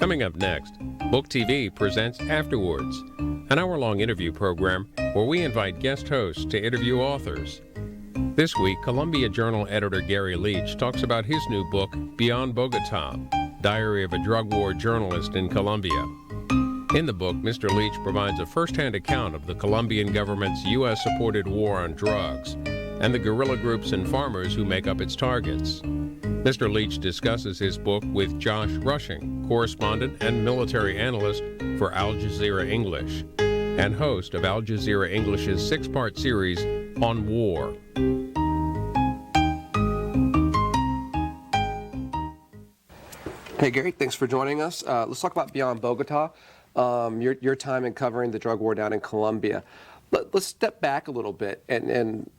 Coming up next, Book TV presents Afterwards, an hour-long interview program where we invite guest hosts to interview authors. This week, Columbia Journal editor Garry Leech talks about his new book, Beyond Bogotá, Diary of a Drug War Journalist in Colombia. In the book, Mr. Leech provides a first-hand account of the Colombian government's U.S.-supported war on drugs and the guerrilla groups and farmers who make up its targets. Mr. Leech discusses his book with Josh Rushing, correspondent and military analyst for Al Jazeera English, and host of Al Jazeera English's six-part series on war. Hey, Gary, thanks for joining us. Let's talk about Beyond Bogotá, your time in covering the drug war down in Colombia. Let's step back a little bit and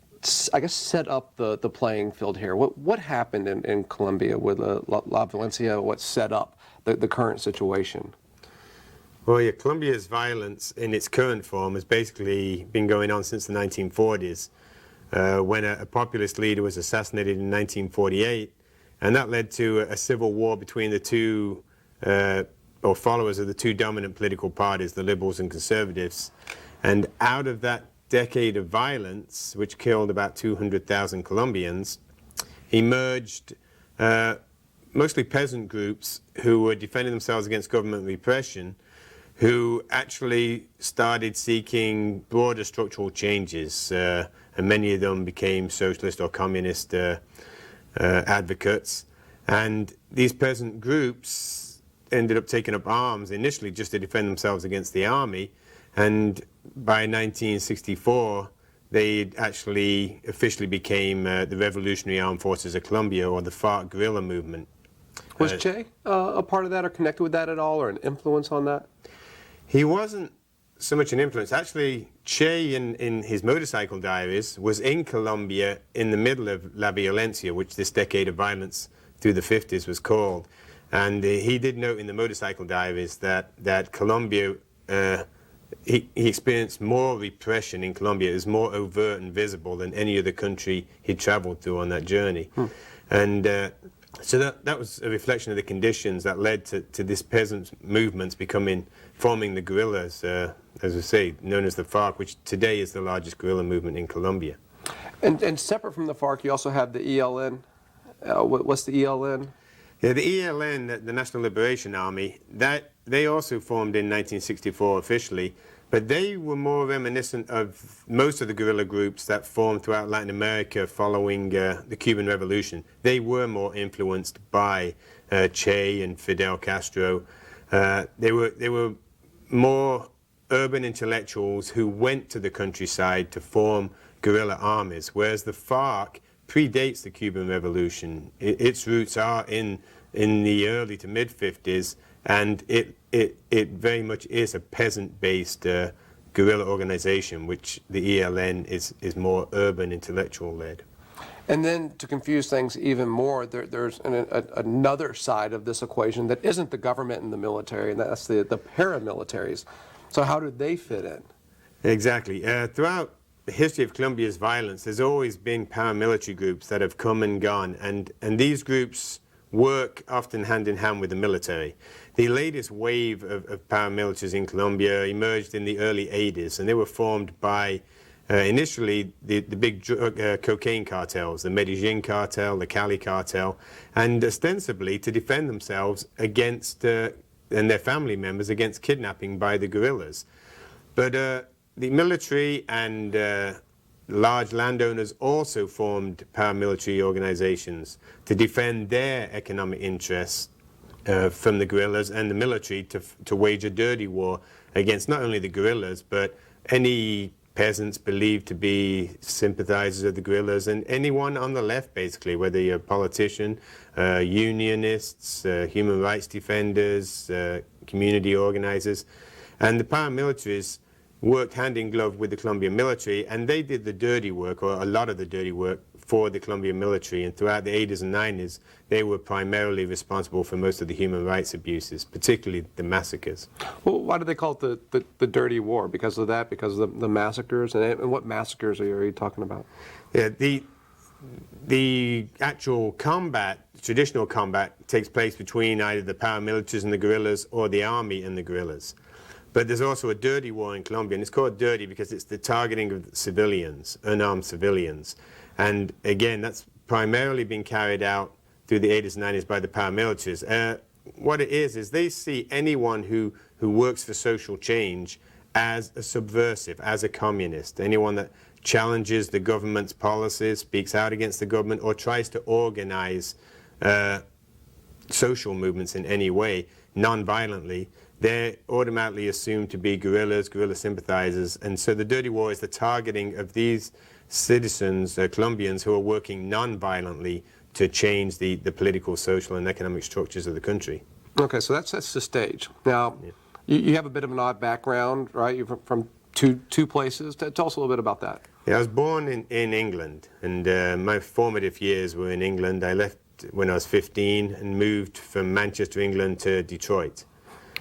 I guess set up the playing field here. What happened in Colombia with La Violencia? What set up the current situation? Well, yeah, Colombia's violence in its current form has basically been going on since the 1940s, when a populist leader was assassinated in 1948, and that led to a civil war between the two, or followers of the two dominant political parties, the Liberals and Conservatives. And out of that decade of violence, which killed about 200,000 Colombians, emerged mostly peasant groups who were defending themselves against government repression, who actually started seeking broader structural changes, and many of them became socialist or communist advocates. And these peasant groups ended up taking up arms initially just to defend themselves against the army, and by 1964 they actually officially became the Revolutionary Armed Forces of Colombia, or the FARC guerrilla movement. Was Che a part of that or connected with that at all, or an influence on that? He wasn't so much an influence. Actually, Che, in his motorcycle diaries, was in Colombia in the middle of La Violencia, which this decade of violence through the 50s was called. And he did note in the motorcycle diaries that Colombia, he experienced more repression in Colombia. It was more overt and visible than any other country he'd traveled through on that journey. And so that was a reflection of the conditions that led to this peasant movements forming the guerrillas, as I say, known as the FARC, which today is the largest guerrilla movement in Colombia. And separate from the FARC, you also have the ELN. What's the ELN? Yeah, the ELN, the National Liberation Army, they also formed in 1964 officially, but they were more reminiscent of most of the guerrilla groups that formed throughout Latin America following the Cuban Revolution. They were more influenced by Che and Fidel Castro. They were more urban intellectuals who went to the countryside to form guerrilla armies, whereas the FARC predates the Cuban Revolution. Its roots are in the early to mid-50s, and it very much is a peasant-based guerrilla organization, which the ELN is more urban intellectual-led. And then to confuse things even more, there's another side of this equation that isn't the government and the military, and that's the paramilitaries. So how do they fit in? Exactly. Throughout the history of Colombia's violence, there's always been paramilitary groups that have come and gone, and these groups work often hand in hand with the military. The latest wave of paramilitaries in Colombia emerged in the early 80s, and they were formed by initially the big cocaine cartels, the Medellin cartel, the Cali cartel, and ostensibly to defend themselves against, and their family members, against kidnapping by the guerrillas. But the military and large landowners also formed paramilitary organizations to defend their economic interests from the guerrillas, and the military to wage a dirty war against not only the guerrillas, but any peasants believed to be sympathizers of the guerrillas, and anyone on the left, basically, whether you're a politician, unionists, human rights defenders, community organizers. And the paramilitaries worked hand in glove with the Colombian military, and they did the dirty work, or a lot of the dirty work, for the Colombian military. And throughout the 80s and 90s, they were primarily responsible for most of the human rights abuses, particularly the massacres. Well, why do they call it the dirty war? Because of that? Because of the massacres? And what massacres are you talking about? Yeah, the actual combat, traditional combat, takes place between either the paramilitaries and the guerrillas or the army and the guerrillas. But there's also a dirty war in Colombia, and it's called dirty because it's the targeting of civilians, unarmed civilians. And again, that's primarily being carried out through the 80s and 90s by the paramilitaries. What it is they see anyone who works for social change as a subversive, as a communist. Anyone that challenges the government's policies, speaks out against the government, or tries to organize social movements in any way, non-violently, they're automatically assumed to be guerrillas, guerrilla sympathizers. And so the dirty war is the targeting of these citizens, Colombians, who are working non-violently to change the political, social, and economic structures of the country. Okay, so that sets the stage. Now, you have a bit of an odd background, right? You're from two places. Tell us a little bit about that. Yeah, I was born in England, and my formative years were in England. I left when I was 15 and moved from Manchester, England to Detroit.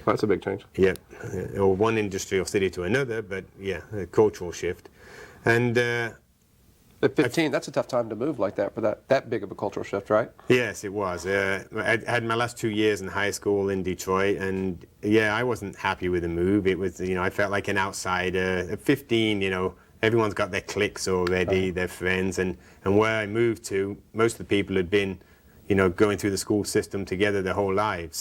That's a big change. Yeah, or one industrial city to another, but yeah, a cultural shift. And at 15, that's a tough time to move like that for that big of a cultural shift, right? Yes, it was. I had my last 2 years in high school in Detroit, and yeah, I wasn't happy with the move. It was, I felt like an outsider. At 15, everyone's got their cliques already, their friends, and where I moved to, most of the people had been, going through the school system together their whole lives.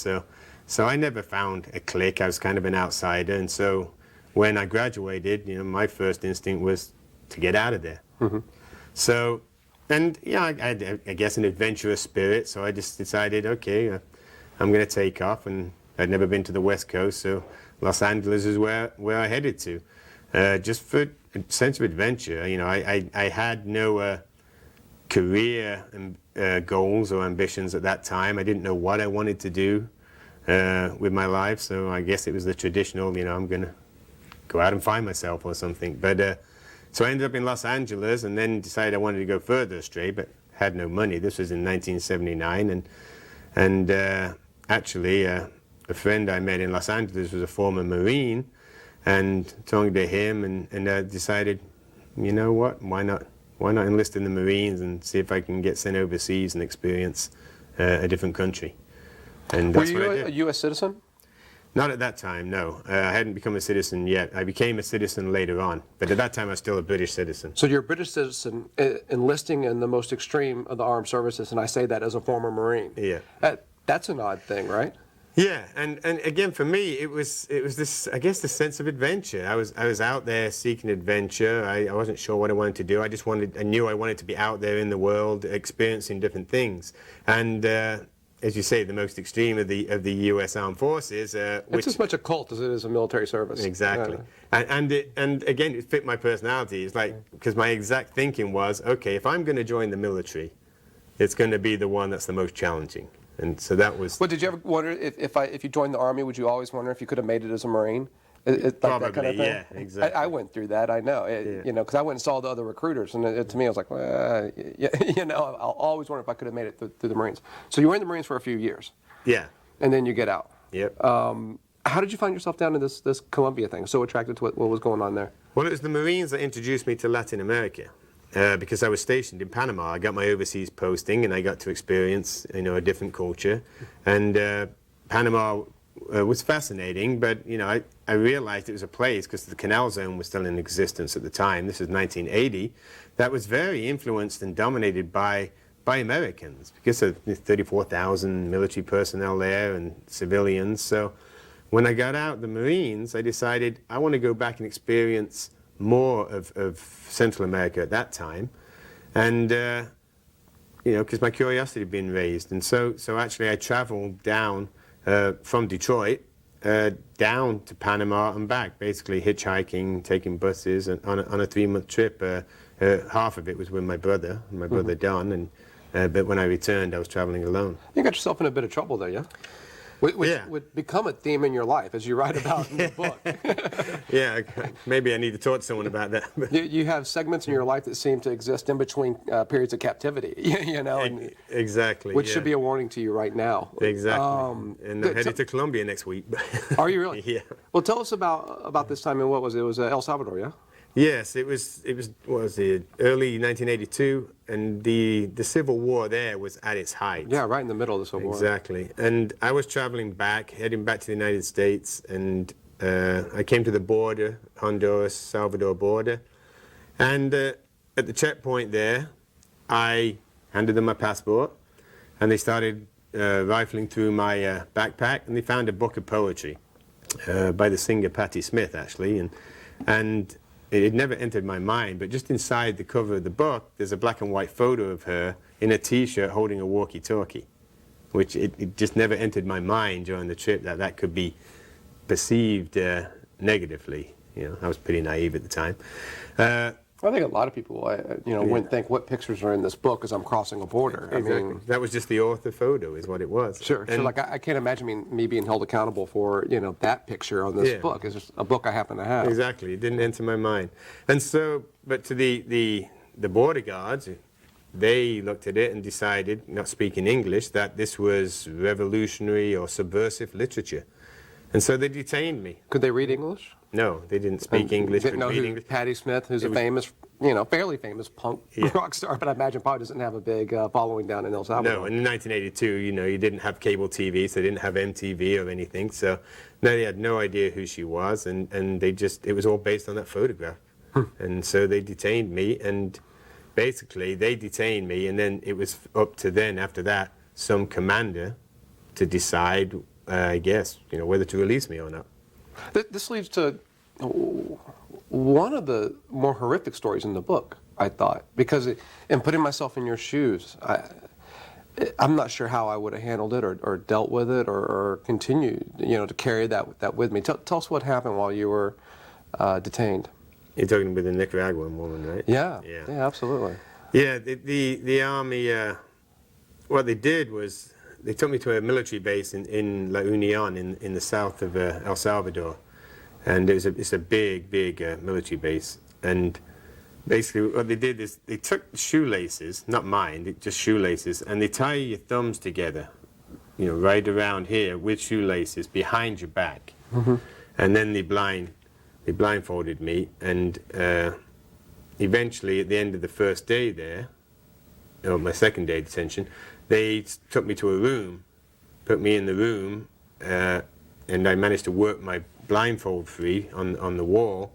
So I never found a clique. I was kind of an outsider, and so when I graduated, my first instinct was to get out of there. Mm-hmm. So, and I had, I guess, an adventurous spirit, so I just decided, okay, I'm going to take off, and I'd never been to the West Coast, so Los Angeles is where I headed to, just for a sense of adventure. I had no career goals or ambitions at that time. I didn't know what I wanted to do with my life, so I guess it was the traditional, I'm going to go out and find myself or something. But so I ended up in Los Angeles, and then decided I wanted to go further astray, but had no money. This was in 1979, and actually a friend I met in Los Angeles was a former Marine, and talking to him, and I decided, what, why not enlist in the Marines and see if I can get sent overseas and experience a different country. And that's Were you what I did. a U.S. citizen? Not at that time, no. I hadn't become a citizen yet. I became a citizen later on, but at that time I was still a British citizen. So you're a British citizen enlisting in the most extreme of the armed services, and I say that as a former Marine. Yeah. That's an odd thing, right? Yeah, and again for me it was this, I guess, the sense of adventure. I was out there seeking adventure. I wasn't sure what I wanted to do. I knew I wanted to be out there in the world, experiencing different things. And as you say, the most extreme of the U.S. Armed Forces. It's as much a cult as it is a military service. Exactly. And again, it fit my personality. It's like, because my exact thinking was, okay, if I'm going to join the military, it's going to be the one that's the most challenging. And so that was... Well, did you ever wonder if you joined the Army, would you always wonder if you could have made it as a Marine? Like Probably, that kind of thing? yeah, exactly. I went through that, I know. Because I went and saw the other recruiters, and to me, I was like, well, I'll always wonder if I could have made it through the Marines. So you were in the Marines for a few years. Yeah. And then you get out. Yep. How did you find yourself down in this Colombia thing? So attracted to what was going on there? Well, it was the Marines that introduced me to Latin America. Because I was stationed in Panama. I got my overseas posting, and I got to experience, a different culture. And Panama was fascinating, but I realized it was a place, because the Canal Zone was still in existence at the time. This is 1980. That was very influenced and dominated by Americans, because of 34,000 military personnel there and civilians. So when I got out the Marines, I decided I want to go back and experience more of Central America at that time, and because my curiosity had been raised, and so actually I traveled down from Detroit down to Panama and back, basically hitchhiking, taking buses, and on a 3-month trip. Half of it was with my brother Don, and but when I returned, I was traveling alone. You got yourself in a bit of trouble there, yeah? Which would become a theme in your life, as you write about in the book. Yeah, maybe I need to talk to someone about that. You have segments in your life that seem to exist in between periods of captivity, and exactly. Which should be a warning to you right now. Exactly. And I'm headed to Colombia next week. Are you really? Yeah. Well, tell us about this time in what was it? It was El Salvador, yeah? Yes, it was what was it, early 1982, and the Civil War there was at its height. Yeah, right in the middle of the Civil War. Exactly. And I was traveling back, heading back to the United States, and I came to the border, Honduras-Salvador border, and at the checkpoint there, I handed them my passport, and they started rifling through my backpack, and they found a book of poetry by the singer Patti Smith, actually, and it had never entered my mind, but just inside the cover of the book, there's a black and white photo of her in a T-shirt holding a walkie-talkie, which it just never entered my mind during the trip that could be perceived negatively. You know, I was pretty naive at the time. I think a lot of people, wouldn't think what pictures are in this book as I'm crossing a border. Exactly. I mean, that was just the author photo, is what it was. Sure. So, like, I can't imagine me being held accountable for, that picture on this book. It's just a book I happen to have. Exactly. It didn't enter my mind. And so, but to the border guards, they looked at it and decided, not speaking English, that this was revolutionary or subversive literature. And so they detained me. Could they read English? No, they didn't speak English. Didn't know read who English. Patti Smith, who's a famous, fairly famous punk rock star, but I imagine probably doesn't have a big following down in El Salvador. No, in 1982, you didn't have cable TV, so they didn't have MTV or anything. So no, they had no idea who she was, and it was all based on that photograph. And so they detained me, and basically they detained me, and then it was up to then, after that, some commander to decide, I guess, whether to release me or not. This leads to one of the more horrific stories in the book, I thought, because in putting myself in your shoes, I'm not sure how I would have handled it or dealt with it or continued, to carry that with me. Tell us what happened while you were detained. You're talking with the Nicaraguan woman, right? Yeah, absolutely. Yeah, the army, what they did was, they took me to a military base in La Union in the south of El Salvador, and it's a big military base. And basically what they did is they took shoelaces, not mine, just shoelaces, and they tie your thumbs together, right around here with shoelaces behind your back. And then they blindfolded me, and eventually at the end of the first day there, or my second day of detention, they took me to a room, put me in the room, and I managed to work my blindfold free on the wall.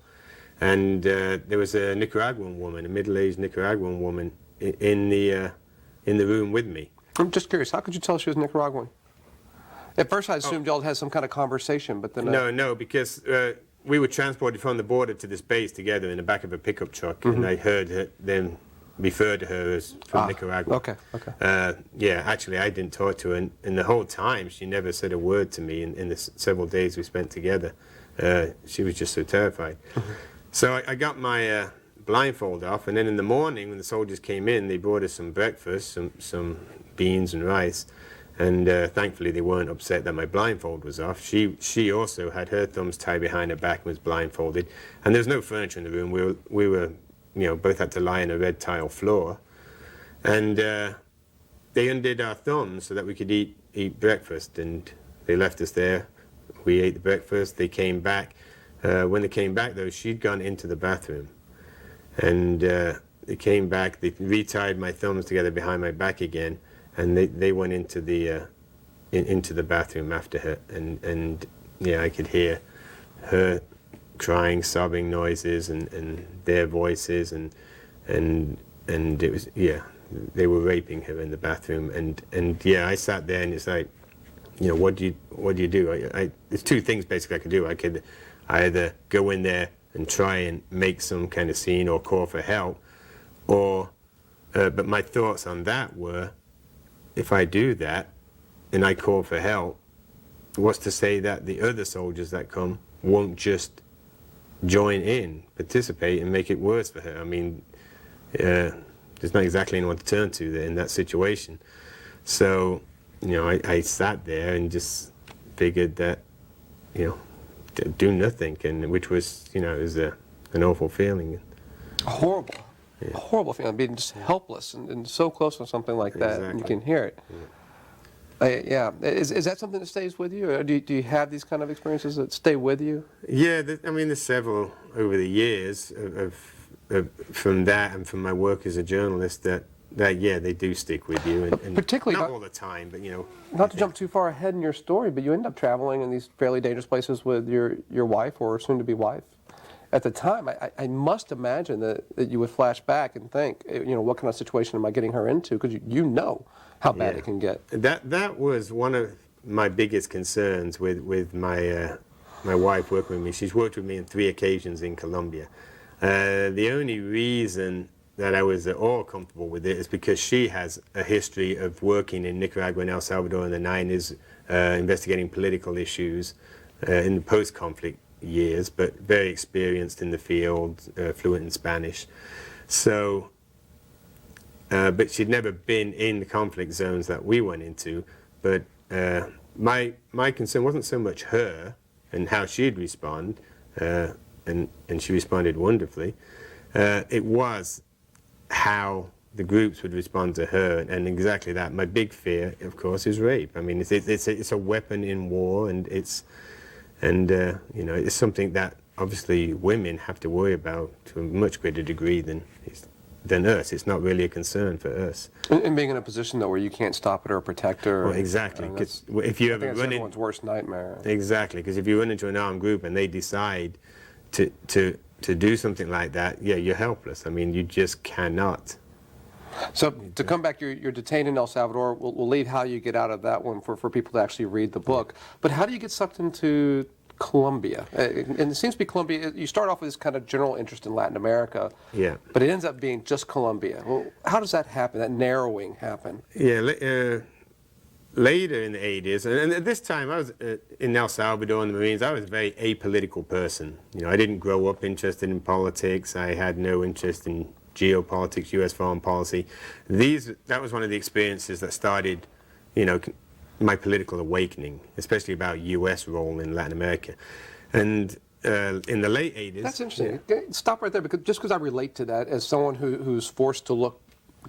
And there was a Nicaraguan woman, a middle-aged Nicaraguan woman, in the room with me. I'm just curious, how could you tell she was Nicaraguan? At first I assumed y'all had some kind of conversation, but then... No, because we were transported from the border to this base together in the back of a pickup truck, and I heard them refer to her as from Nicaragua. Okay. Yeah, actually, I didn't talk to her, and the whole time she never said a word to me in the several days we spent together. She was just so terrified. So I got my blindfold off, and then in the morning when the soldiers came in, they brought us some breakfast, some beans and rice, and thankfully they weren't upset that my blindfold was off. She also had her thumbs tied behind her back and was blindfolded, and there was no furniture in the room. We were both had to lie on a red tile floor, and they undid our thumbs so that we could eat breakfast, and they left us there. We ate the breakfast. They came back. When they came back, though, she'd gone into the bathroom, and they came back. They retied my thumbs together behind my back again, and they went into the bathroom after her, and I could hear her crying, sobbing noises, and their voices, and it was, they were raping her in the bathroom, and I sat there, and it's like, what do you do? There's two things basically I could do. I could either go in there and try and make some kind of scene or call for help, or but my thoughts on that were, if I do that and I call for help, what's to say that the other soldiers that come won't just join in, participate, and make it worse for her? I mean, there's not exactly anyone to turn to there in that situation. So, I sat there and just figured that, do nothing, and which was, is an awful feeling. Horrible. A horrible feeling, being just helpless and so close to something like that, and you can hear it. Yeah. Is that something that stays with you? Or do you have these kind of experiences that stay with you? Yeah, I mean, there's several over the years from that and from my work as a journalist that yeah, they do stick with you. And Particularly not all the time, but, you know. Not to jump too far ahead in your story, but you end up traveling in these fairly dangerous places with your wife or soon-to-be wife. At the time, I must imagine that you would flash back and think, you know, what kind of situation am I getting her into? Because you know how bad it can get. That was one of my biggest concerns with my my wife working with me. She's worked with me on 3 occasions in Colombia. The only reason that I was at all comfortable with it is because she has a history of working in Nicaragua and El Salvador in the 90s, investigating political issues in the post-conflict years, but very experienced in the field, fluent in Spanish. So, but she'd never been in the conflict zones that we went into. But my concern wasn't so much her and how she'd respond, and she responded wonderfully. It was how the groups would respond to her, and exactly that. My big fear, of course, is rape. I mean, it's a weapon in war, and you know, it's something that obviously women have to worry about to a much greater degree than us. It's not really a concern for us. And being in a position though where you can't stop it or protect her. Well, exactly. Because if you ever run in, everyone's worst nightmare. Exactly, because if you run into an armed group and they decide to do something like that, yeah, you're helpless. I mean, you just cannot. So to come back, you're detained in El Salvador. We'll leave how you get out of that one for people to actually read the book. But how do you get sucked into Colombia? And it seems to be Colombia. You start off with this kind of general interest in Latin America. Yeah. But it ends up being just Colombia. Well, how does that happen? That narrowing happen? Yeah. Later in the 80s, and at this time I was in El Salvador in the Marines. I was a very apolitical person. You know, I didn't grow up interested in politics. I had no interest in geopolitics, U.S. foreign policy. That was one of the experiences that started, you know, my political awakening, especially about U.S. role in Latin America. And in the late 80s... That's interesting. Yeah. Stop right there, because I relate to that as someone who's forced to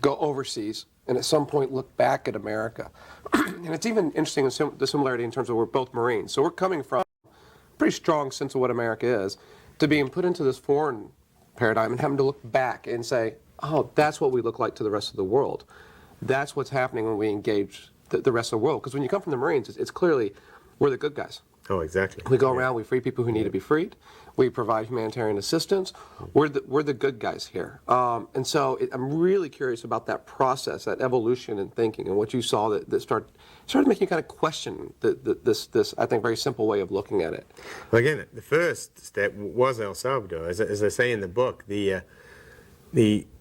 go overseas and at some point look back at America. And it's even interesting the similarity in terms of we're both Marines. So we're coming from a pretty strong sense of what America is to being put into this foreign paradigm and having to look back and say, oh, that's what we look like to the rest of the world. That's what's happening when we engage the rest of the world. Because when you come from the Marines, it's clearly we're the good guys. Oh, exactly. We go around, we free people who need to be freed. We provide humanitarian assistance. We're the good guys here. And so I'm really curious about that process, that evolution in thinking, and what you saw that started making you kind of question this, I think, very simple way of looking at it. Well, again, the first step was El Salvador. As I say in the book, you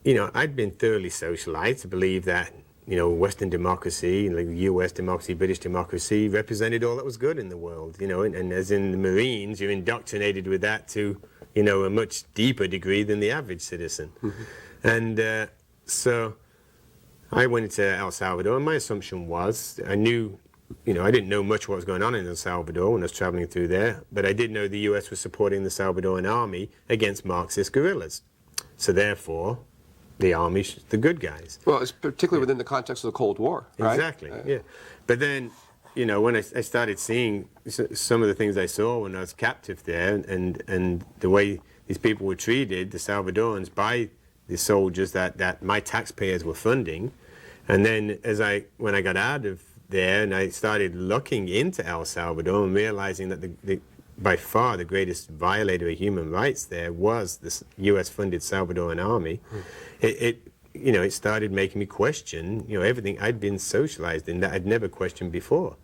know, I'd been thoroughly socialized to believe that, you know, Western democracy, like U.S. democracy, British democracy, represented all that was good in the world, you know, and as in the Marines, you're indoctrinated with that to, you know, a much deeper degree than the average citizen. Mm-hmm. And so I went into El Salvador, and my assumption was, I knew, you know, I didn't know much what was going on in El Salvador when I was traveling through there, but I did know the U.S. was supporting the Salvadoran army against Marxist guerrillas. So therefore, the army's the good guys. Well, it's particularly within the context of the Cold War, right? Exactly, yeah. But then, you know, when I started seeing some of the things I saw when I was captive there, and the way these people were treated, the Salvadorans, by the soldiers that my taxpayers were funding, and then when I got out of there and I started looking into El Salvador and realizing that by far the greatest violator of human rights there was this U.S.-funded Salvadoran army. It started making me question, you know, everything I'd been socialized in that I'd never questioned before.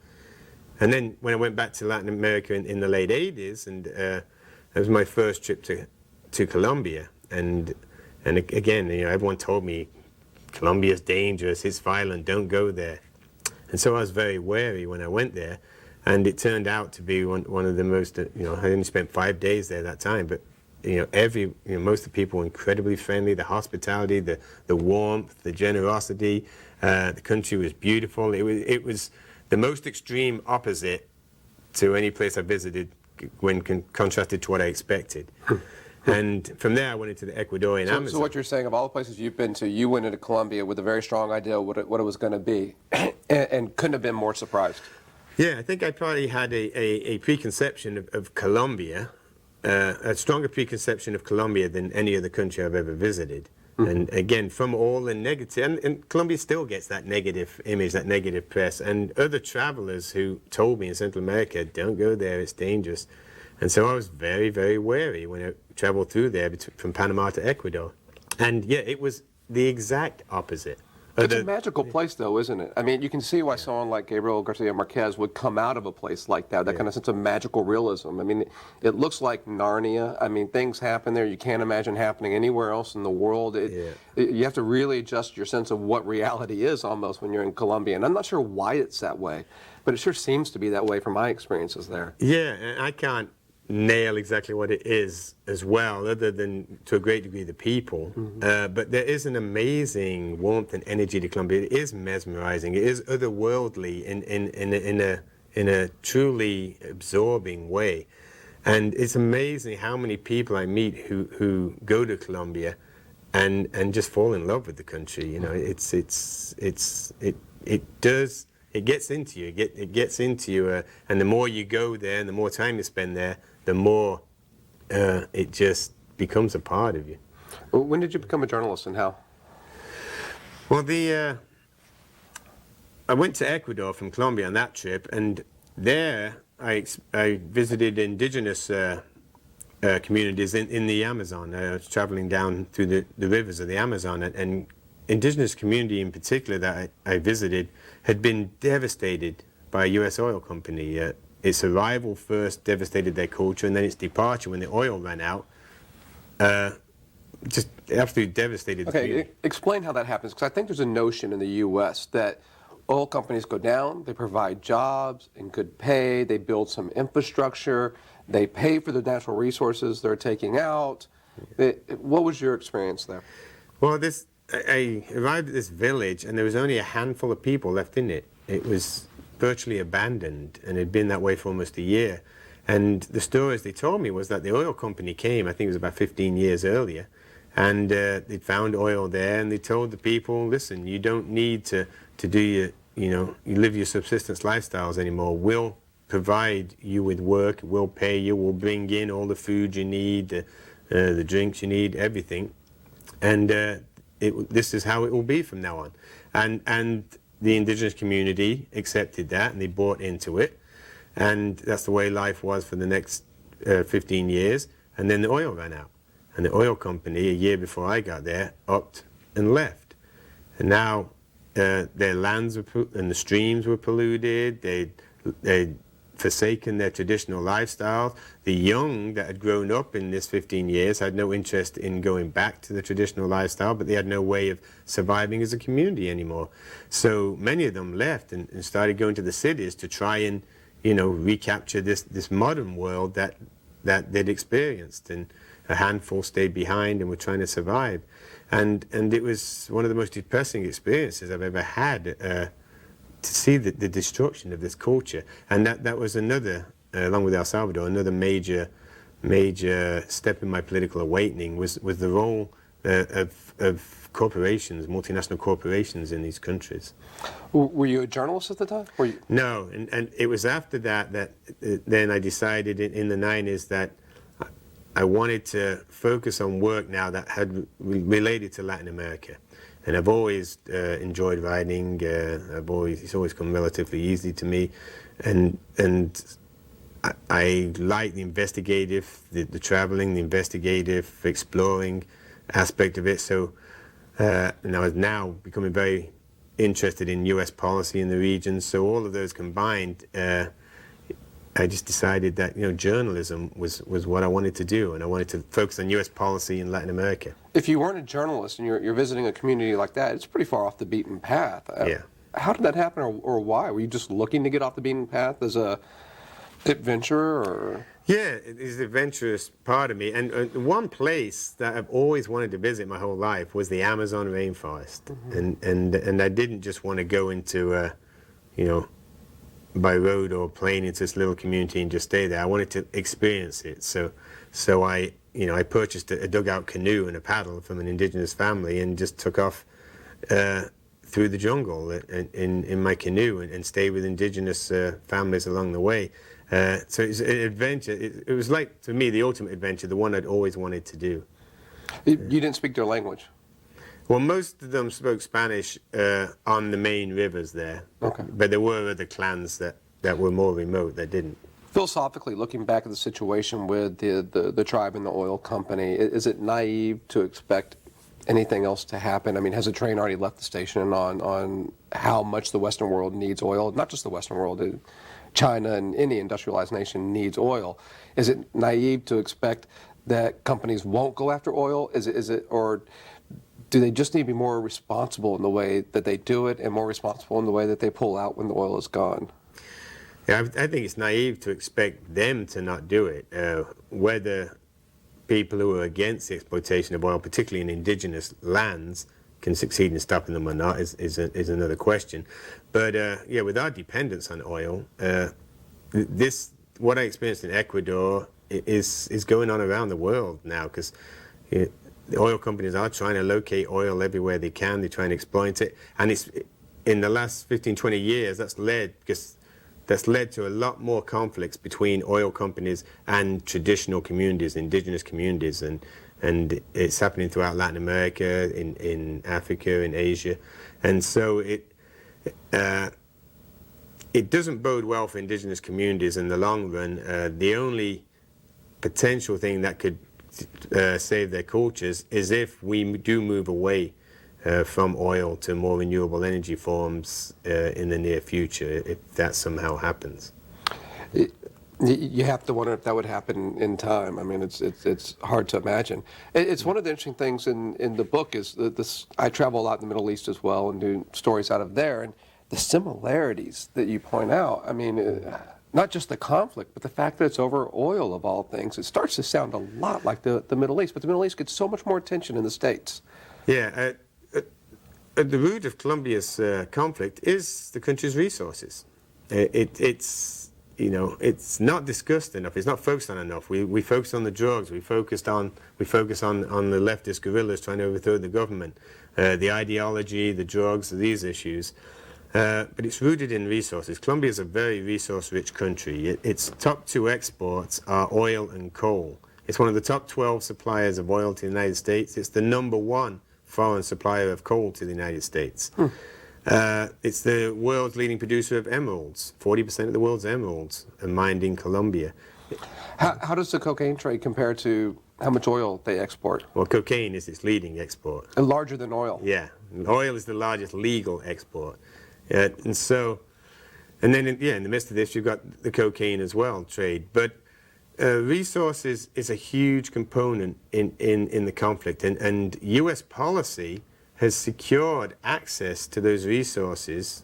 And then when I went back to Latin America in the late 80s, and that was my first trip to Colombia, and again, you know, everyone told me Colombia's dangerous, it's violent, don't go there. And so I was very wary when I went there. And it turned out to be one of the most, you know, I only spent 5 days there that time, but, you know, most of the people were incredibly friendly, the hospitality, the warmth, the generosity, the country was beautiful. It was the most extreme opposite to any place I visited when contrasted to what I expected. And from there, I went into the Ecuadorian Amazon. So what you're saying, of all the places you've been to, you went into Colombia with a very strong idea what it was going to be, and couldn't have been more surprised. Yeah, I think I probably had a preconception of Colombia, a stronger preconception of Colombia than any other country I've ever visited. And again, from all the negative, and Colombia still gets that negative image, that negative press, and other travelers who told me in Central America, don't go there, it's dangerous. And so I was very, very wary when I traveled through there from Panama to Ecuador. And yeah, it was the exact opposite. It's a magical place, though, isn't it? I mean, you can see why someone like Gabriel Garcia Marquez would come out of a place like that, that kind of sense of magical realism. I mean, it looks like Narnia. I mean, things happen there you can't imagine happening anywhere else in the world. You have to really adjust your sense of what reality is almost when you're in Colombia. And I'm not sure why it's that way, but it sure seems to be that way from my experiences there. Yeah, and I can't nail exactly what it is as well, other than to a great degree the people. But there is an amazing warmth and energy to Colombia. It is mesmerizing. It is otherworldly in a truly absorbing way. And it's amazing how many people I meet who go to Colombia and just fall in love with the country. You know, it gets into you. It gets into you, and the more you go there, and the more time you spend there, the more it just becomes a part of you. When did you become a journalist, and how? Well, I went to Ecuador from Colombia on that trip, and there I visited indigenous communities in the Amazon. I was traveling down through the rivers of the Amazon, and indigenous community in particular that I visited had been devastated by a U.S. oil company. Its arrival first devastated their culture, and then its departure when the oil ran out just absolutely devastated the community. Explain how that happens, because I think there's a notion in the U.S. that oil companies go down, they provide jobs and good pay, they build some infrastructure, they pay for the natural resources they're taking out. What was your experience there? Well, I arrived at this village, and there was only a handful of people left in it. It was virtually abandoned, and it had been that way for almost a year. And the stories they told me was that the oil company came, I think it was about 15 years earlier, and they'd found oil there, and they told the people, listen, you don't need to do you live your subsistence lifestyles anymore. We'll provide you with work, we'll pay you, we'll bring in all the food you need, the drinks you need, everything. And this is how it will be from now on. And the indigenous community accepted that, and they bought into it, and that's the way life was for the next 15 years. And then the oil ran out, and the oil company, a year before I got there, upped and left. And now their lands and the streams were polluted. They'd forsaken their traditional lifestyle. The young that had grown up in this 15 years had no interest in going back to the traditional lifestyle, but they had no way of surviving as a community anymore. So many of them left and started going to the cities to try and, recapture this modern world that they'd experienced. And a handful stayed behind and were trying to survive. And it was one of the most depressing experiences I've ever had, to see the destruction of this culture. And that was another, along with El Salvador, another major step in my political awakening was the role of corporations, multinational corporations in these countries. Were you a journalist at the time? No, and it was after that then I decided in the 90s that I wanted to focus on work now that had related to Latin America. And I've always enjoyed writing. It's always come relatively easy to me, and I like the investigative, the traveling, the investigative, exploring aspect of it. So, and I was now becoming very interested in U.S. policy in the region. So all of those combined, I just decided that journalism was what I wanted to do, and I wanted to focus on U.S. policy in Latin America. If you weren't a journalist and you're visiting a community like that, it's pretty far off the beaten path. Yeah. How did that happen, or why? Were you just looking to get off the beaten path as a adventurer, or? Yeah, it is the adventurous part of me. And one place that I've always wanted to visit my whole life was the Amazon rainforest. Mm-hmm. And I didn't just want to go into by road or plane into this little community and just stay there. I wanted to experience it. So I I purchased a dugout canoe and a paddle from an indigenous family and just took off through the jungle in my canoe and stayed with indigenous families along the way. So it's an adventure. It was like, to me, the ultimate adventure, the one I'd always wanted to do. You didn't speak their language? Well, most of them spoke Spanish on the main rivers there. Okay. But there were other clans that were more remote that didn't. Philosophically, looking back at the situation with the tribe and the oil company, is it naive to expect anything else to happen? I mean, has the train already left the station on how much the Western world needs oil? Not just the Western world, China and any industrialized nation needs oil. Is it naive to expect that companies won't go after oil? Is it, or do they just need to be more responsible in the way that they do it and more responsible in the way that they pull out when the oil is gone? Yeah, I think it's naive to expect them to not do it. Whether people who are against the exploitation of oil, particularly in indigenous lands, can succeed in stopping them or not is another question. But yeah, with our dependence on oil, what I experienced in Ecuador is going on around the world now, because the oil companies are trying to locate oil everywhere they can. They try and exploit it, and it's in the last 15, 20 years that's led to a lot more conflicts between oil companies and traditional communities, indigenous communities, and it's happening throughout Latin America, in Africa, in Asia, and so it doesn't bode well for indigenous communities in the long run. The only potential thing that could save their cultures is if we do move away from oil to more renewable energy forms in the near future, if that somehow happens. You have to wonder if that would happen in time. I mean, it's hard to imagine. It's one of the interesting things in the book is that I travel a lot in the Middle East as well and do stories out of there, and the similarities that you point out. I mean, not just the conflict, but the fact that it's over oil of all things. It starts to sound a lot like the Middle East, but the Middle East gets so much more attention in the States. Yeah. At the root of Colombia's conflict is the country's resources. It's not discussed enough. It's not focused on enough. We focus on the drugs. We focus on the leftist guerrillas trying to overthrow the government, the ideology, the drugs, these issues. But it's rooted in resources. Colombia is a very resource-rich country. Its top two exports are oil and coal. It's one of the top 12 suppliers of oil to the United States. It's the number one foreign supplier of coal to the United States. It's the world's leading producer of emeralds. 40% of the world's emeralds are mined in Colombia. How does the cocaine trade compare to how much oil they export? Well, cocaine is its leading export. And larger than oil? Yeah. Oil is the largest legal export. And then in the midst of this, you've got the cocaine as well, trade. But resources is a huge component in the conflict, and U.S. policy has secured access to those resources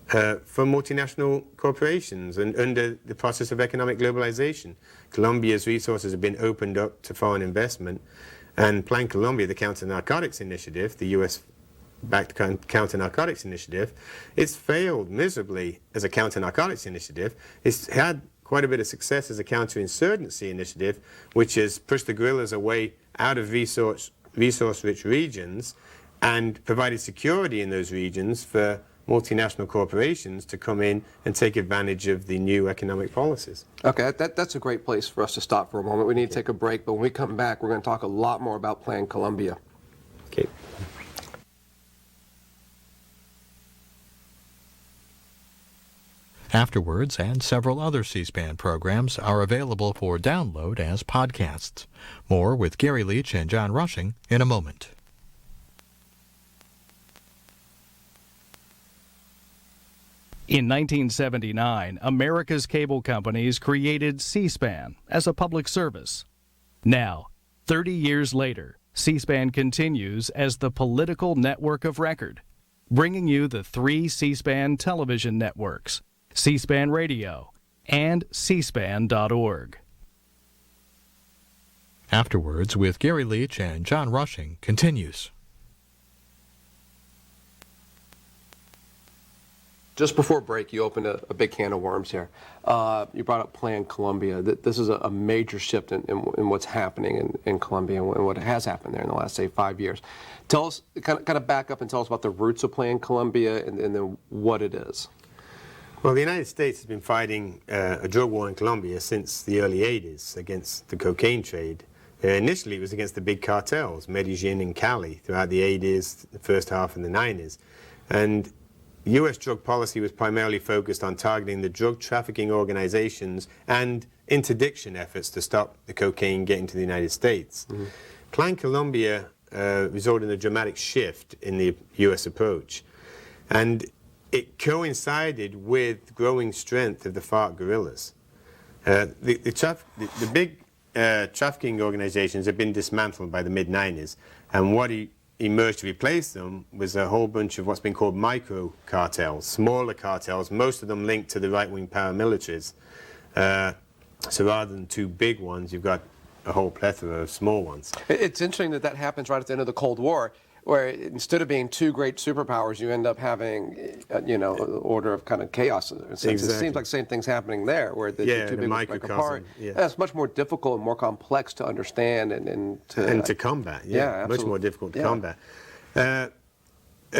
for multinational corporations and under the process of economic globalization. Colombia's resources have been opened up to foreign investment, and Plan Colombia, the counter-narcotics initiative, the U.S.-backed counter-narcotics initiative, it's failed miserably as a counter-narcotics initiative. It's had quite a bit of success as a counterinsurgency initiative, which has pushed the guerrillas away out of resource-rich regions and provided security in those regions for multinational corporations to come in and take advantage of the new economic policies. Okay, that's a great place for us to stop for a moment. We need to take a break, but when we come back, we're going to talk a lot more about Plan Colombia. Okay. Afterwards, and several other C-SPAN programs are available for download as podcasts. More with Garry Leech and John Rushing in a moment. In 1979, America's cable companies created C-SPAN as a public service. Now, 30 years later, C-SPAN continues as the political network of record, bringing you the 3 C-SPAN television networks, C-SPAN Radio, and cspan.org. Afterwards, with Garry Leech and John Rushing, continues. Just before break, you opened a big can of worms here. You brought up Plan Colombia. This is a major shift in what's happening in Colombia and what has happened there in the last, say, 5 years. Tell us, kind of back up and tell us about the roots of Plan Colombia and then what it is. Well, the United States has been fighting a drug war in Colombia since the early 80s against the cocaine trade. Initially, it was against the big cartels, Medellin and Cali, throughout the 80s, the first half of the 90s. And U.S. drug policy was primarily focused on targeting the drug trafficking organizations and interdiction efforts to stop the cocaine getting to the United States. Mm-hmm. Plan Colombia resulted in a dramatic shift in the U.S. approach. And it coincided with growing strength of the FARC guerrillas. The big trafficking organizations have been dismantled by the mid-90s, and what emerged to replace them was a whole bunch of what's been called micro cartels, smaller cartels, most of them linked to the right-wing paramilitaries. So rather than two big ones, you've got a whole plethora of small ones. It's interesting that happens right at the end of the Cold War, where instead of being two great superpowers, you end up having, an order of kind of chaos. Exactly. It seems like the same thing's happening there, where the two big ones break apart. Yeah. It's much more difficult and more complex to understand and to combat. Yeah, much more difficult to combat. At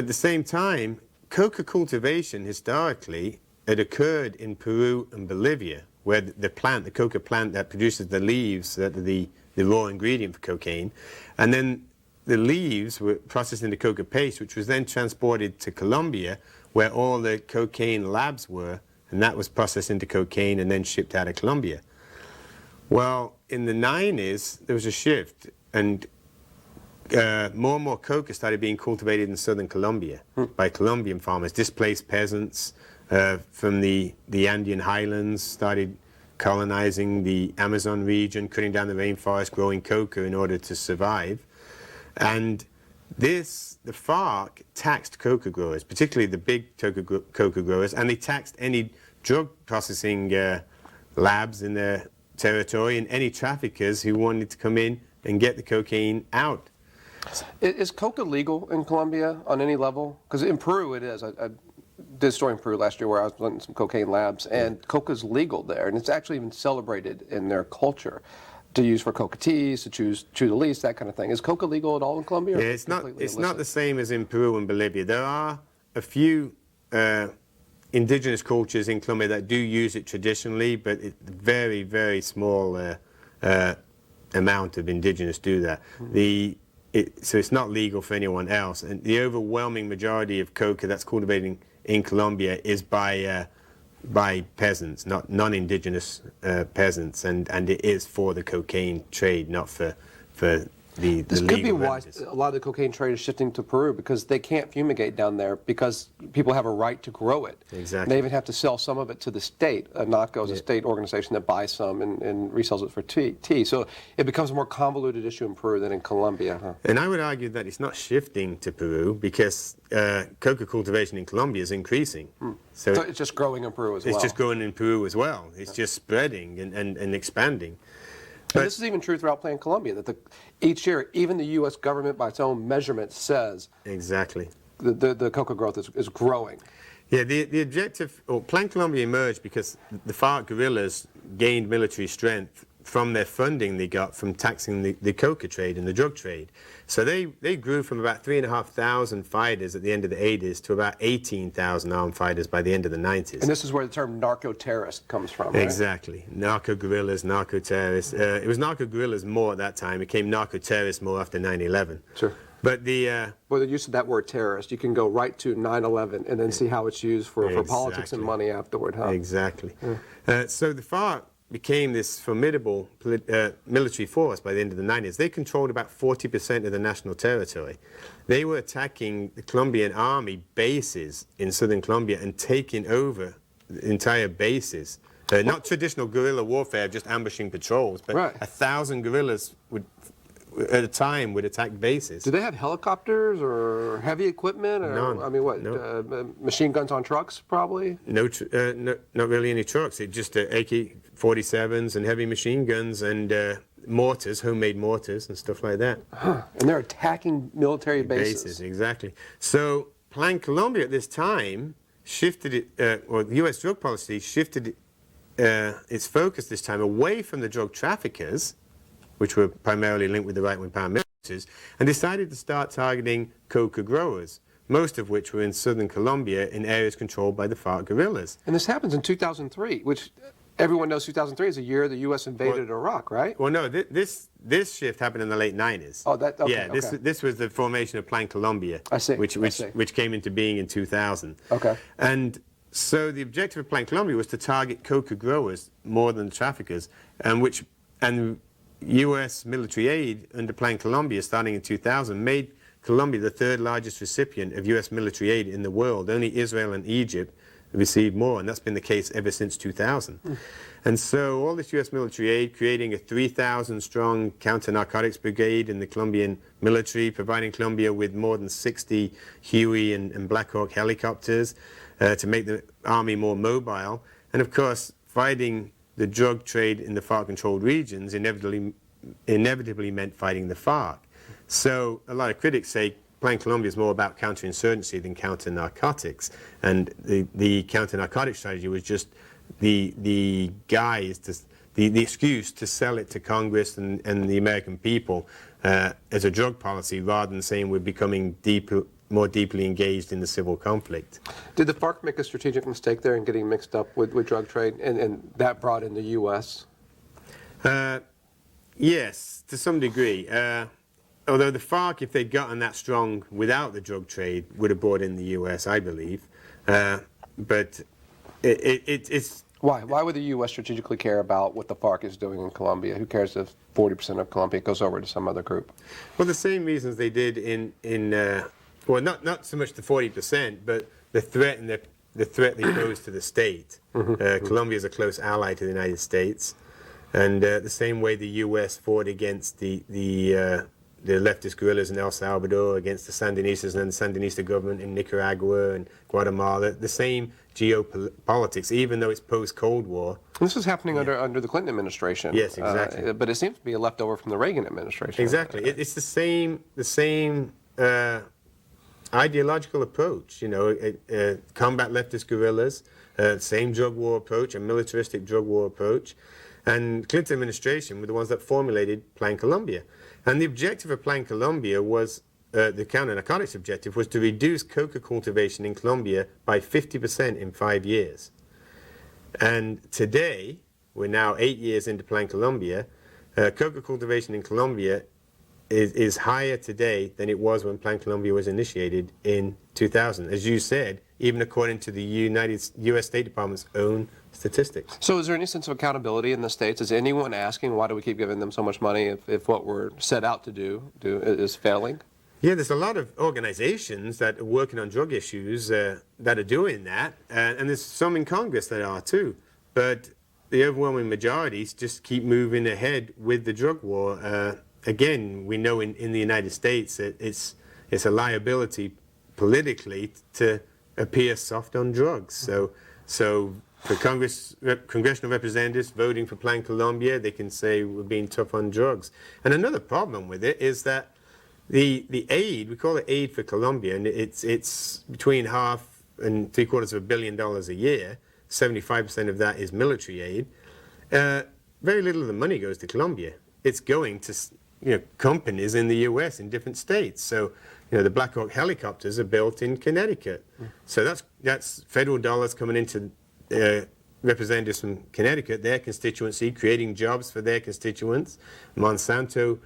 the same time, coca cultivation historically had occurred in Peru and Bolivia, where the coca plant that produces the leaves, that are the raw ingredient for cocaine, and then the leaves were processed into coca paste, which was then transported to Colombia, where all the cocaine labs were, and that was processed into cocaine and then shipped out of Colombia. Well, in the 90s, there was a shift, and more and more coca started being cultivated in southern Colombia by Colombian farmers. Displaced peasants from the Andean highlands started colonizing the Amazon region, cutting down the rainforest, growing coca in order to survive. And the FARC taxed coca growers, particularly the big coca growers, and they taxed any drug processing labs in their territory and any traffickers who wanted to come in and get the cocaine out. Is coca legal in Colombia on any level? Because in Peru it is. I did a story in Peru last year where I was running some cocaine labs, and coca's legal there, and it's actually even celebrated in their culture to use for coca teas, to chew the leaves, that kind of thing. Is coca legal at all in Colombia? Yeah, it's not the same as in Peru and Bolivia. There are a few indigenous cultures in Colombia that do use it traditionally, but it's very, very small amount of indigenous do that. So it's not legal for anyone else. And the overwhelming majority of coca that's cultivated in Colombia is by peasants, not non-indigenous peasants, and it is for the cocaine trade, not for the This legal could be why remedies. a lot of the cocaine trade is shifting to Peru, because they can't fumigate down there because people have a right to grow it. Exactly. And they even have to sell some of it to the state. NACO is a state organization that buys some and resells it for tea. So it becomes a more convoluted issue in Peru than in Colombia. Huh? And I would argue that it's not shifting to Peru because coca cultivation in Colombia is increasing. So it's just growing in Peru as well. It's just growing in Peru as well. It's just spreading and expanding. And this is even true throughout Plan Colombia, that each year, even the U.S. government, by its own measurement, says exactly the coca growth is growing. Yeah, the objective, Plan Colombia emerged because the FARC guerrillas gained military strength from their funding they got from taxing the coca trade and the drug trade. So they grew from about 3,500 fighters at the end of the 80s to about 18,000 armed fighters by the end of the 90s. And this is where the term narco-terrorist comes from, right? Exactly. Narco-guerrillas, narco-terrorists. It was narco-guerrillas more at that time. It became narco-terrorists more after 9/11. Sure. But well, the use of that word terrorist, you can go right to 9/11 and then see how it's used for politics and money afterward, huh? Exactly. So the FARC became this formidable military force by the end of the 90s. They controlled about 40% of the national territory. They were attacking the Colombian army bases in southern Colombia and taking over the entire bases. Not traditional guerrilla warfare, just ambushing patrols, but 1,000 guerrillas at a time would attack bases. Do they have helicopters or heavy equipment? Or, None. I mean, what? No. Machine guns on trucks, probably? No, not really any trucks. It's just AK-47s and heavy machine guns and mortars, homemade mortars and stuff like that. Huh. And they're attacking military bases. Exactly. So Plan Colombia at this time shifted it, or the U.S. drug policy shifted its focus this time away from the drug traffickers, which were primarily linked with the right-wing paramilitaries, and decided to start targeting coca growers, most of which were in southern Colombia in areas controlled by the FARC guerrillas. And this happens in 2003, which everyone knows 2003 is the year the U.S. invaded Iraq, right? Well, no, this shift happened in the late 90s. Oh, that okay. Yeah, this was the formation of Plan Colombia, I see. which came into being in 2000. Okay. And so the objective of Plan Colombia was to target coca growers more than the traffickers, and U.S. military aid under Plan Colombia starting in 2000 made Colombia the third largest recipient of U.S. military aid in the world. Only Israel and Egypt received more, and that's been the case ever since 2000. And so all this U.S. military aid, creating a 3,000-strong counter-narcotics brigade in the Colombian military, providing Colombia with more than 60 Huey and Black Hawk helicopters to make the army more mobile, and of course fighting the drug trade in the FARC-controlled regions inevitably meant fighting the FARC. So a lot of critics say Plan Colombia is more about counterinsurgency than counter-narcotics, and the counter-narcotic strategy was just the guise, the excuse to sell it to Congress and the American people as a drug policy, rather than saying we're becoming more deeply engaged in the civil conflict. Did the FARC make a strategic mistake there in getting mixed up with drug trade, and that brought in the U.S.? Yes, to some degree. Although the FARC, if they'd gotten that strong without the drug trade, would have brought in the U.S., I believe. But it's... Why? Why would the U.S. strategically care about what the FARC is doing in Colombia? Who cares if 40% of Colombia goes over to some other group? Well, the same reasons they did well, not so much the 40%, but the threat and the threat they pose to the state. Colombia is a close ally to the United States, and the same way the U.S. fought against the leftist guerrillas in El Salvador, against the Sandinistas and the Sandinista government in Nicaragua and Guatemala, the same geopolitics, even though it's post-Cold War. This was happening under the Clinton administration. Yes, exactly. But it seems to be a leftover from the Reagan administration. Exactly. It's the same ideological approach, combat leftist guerrillas, same drug war approach, a militaristic drug war approach. And Clinton administration were the ones that formulated Plan Colombia. And the objective of Plan Colombia was, the counter-narcotics objective was to reduce coca cultivation in Colombia by 50% in 5 years. And today, we're now 8 years into Plan Colombia, coca cultivation in Colombia is higher today than it was when Plan Colombia was initiated in 2000. As you said, even according to the U.S. State Department's own statistics. So is there any sense of accountability in the states? Is anyone asking why do we keep giving them so much money if what we're set out to do is failing? Yeah, there's a lot of organizations that are working on drug issues that are doing that, and there's some in Congress that are too. But the overwhelming majorities just keep moving ahead with the drug war. Again, we know in the United States that it's a liability politically to appear soft on drugs. So for congressional representatives voting for Plan Colombia, they can say we're being tough on drugs. And another problem with it is that the aid, we call it aid for Colombia, and it's between $500 and $750 million a year. 75% of that is military aid. Very little of the money goes to Colombia. It's going to companies in the U.S. in different states. So, the Black Hawk helicopters are built in Connecticut. So that's federal dollars coming into representatives from Connecticut, their constituency, creating jobs for their constituents. Monsanto